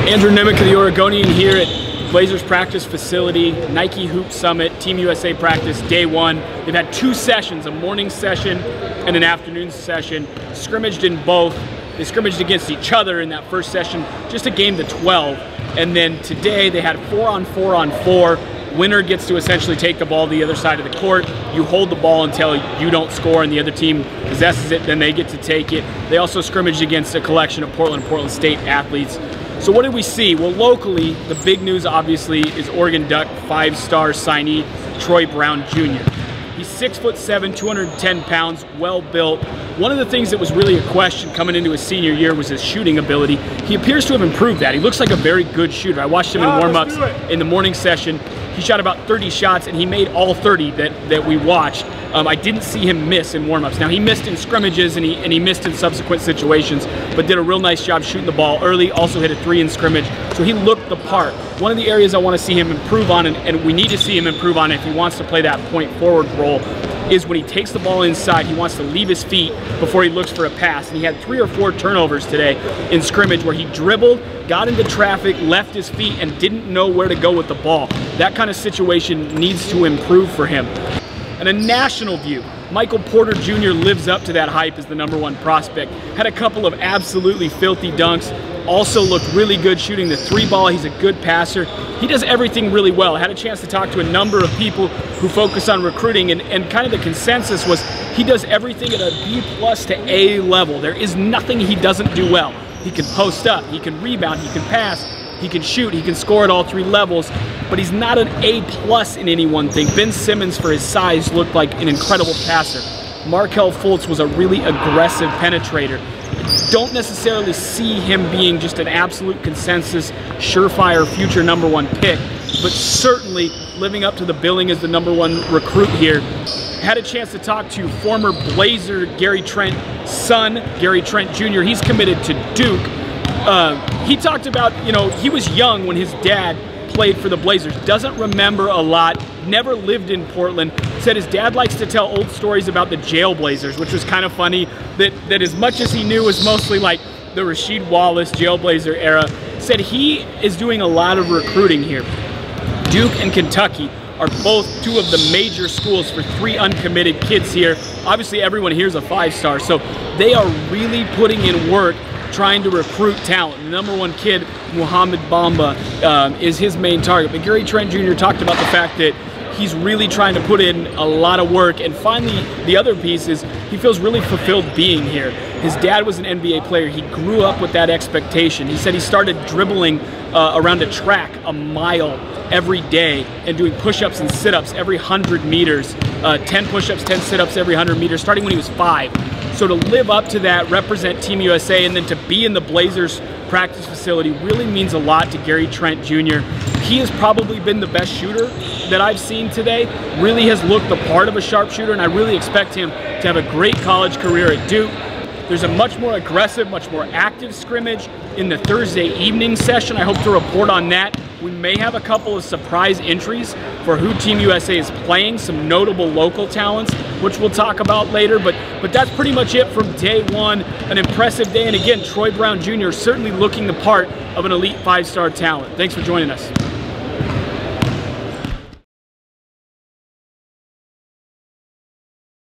Andrew Nemec of the Oregonian here at Blazers practice facility, Nike Hoop Summit, Team USA practice, day one. They've had two sessions, a morning session and an afternoon session, scrimmaged in both. They scrimmaged against each other in that first session, just a game to 12. And then today they had 4-on-4-on-4. Winner gets to essentially take the ball to the other side of the court. You hold the ball until you don't score and the other team possesses it, then they get to take it. They also scrimmaged against a collection of Portland State athletes. So what did we see? Well, locally, the big news obviously is Oregon Duck five-star signee Troy Brown Jr. He's 6'7", 210 pounds, well built. One of the things that was really a question coming into his senior year was his shooting ability. He appears to have improved that. He looks like a very good shooter. I watched him in warm-ups in the morning session. He shot about 30 shots, and he made all 30 that we watched. I didn't see him miss in warm-ups. Now, he missed in scrimmages, and he missed in subsequent situations, but did a real nice job shooting the ball early, also hit a 3 in scrimmage, so he looked the part. One of the areas I want to see him improve on, and we need to see him improve on if he wants to play that point forward role, is when he takes the ball inside, he wants to leave his feet before he looks for a pass. And he had 3 or 4 turnovers today in scrimmage where he dribbled, got into traffic, left his feet, and didn't know where to go with the ball. That kind of situation needs to improve for him. And a national view, Michael Porter Jr. lives up to that hype as the #1 prospect. Had a couple of absolutely filthy dunks. Also looked really good shooting the 3 ball. He's a good passer. He does everything really well. I had a chance to talk to a number of people who focus on recruiting, and kind of the consensus was he does everything at a B+ to A level. There is nothing he doesn't do well. He can post up, he can rebound, he can pass, he can shoot, he can score at all 3 levels, but he's not an A+ in any one thing. Ben Simmons, for his size, looked like an incredible passer. Markelle Fultz was a really aggressive penetrator. Don't necessarily see him being just an absolute consensus, surefire future #1 pick, but certainly living up to the billing as the #1 recruit here. Had a chance to talk to former Blazer Gary Trent's son, Gary Trent Jr. He's committed to Duke. He talked about, he was young when his dad played for the Blazers, doesn't remember a lot, never lived in Portland, said his dad likes to tell old stories about the Jail Blazers, which was kind of funny, that as much as he knew was mostly like the Rasheed Wallace Jail Blazer era. Said he is doing a lot of recruiting here. Duke and Kentucky are both 2 of the major schools for 3 uncommitted kids here. Obviously everyone here is a 5-star, so they are really putting in work trying to recruit talent. The #1 kid, Muhammad Bamba, is his main target. But Gary Trent Jr. talked about the fact that he's really trying to put in a lot of work. And finally, the other piece is he feels really fulfilled being here. His dad was an NBA player. He grew up with that expectation. He said he started dribbling around a track a mile every day and doing push-ups and sit-ups every 100 meters, 10 push-ups, 10 sit-ups every 100 meters, starting when he was 5. So to live up to that, represent Team USA, and then to be in the Blazers practice facility really means a lot to Gary Trent Jr. He has probably been the best shooter that I've seen today, really has looked the part of a sharpshooter, and I really expect him to have a great college career at Duke. There's a much more aggressive, much more active scrimmage in the Thursday evening session. I hope to report on that. We may have a couple of surprise entries for who Team USA is playing, some notable local talents, which we'll talk about later, but that's pretty much it from day one. An impressive day, and again, Troy Brown Jr. certainly looking the part of an elite 5-star talent. Thanks for joining us.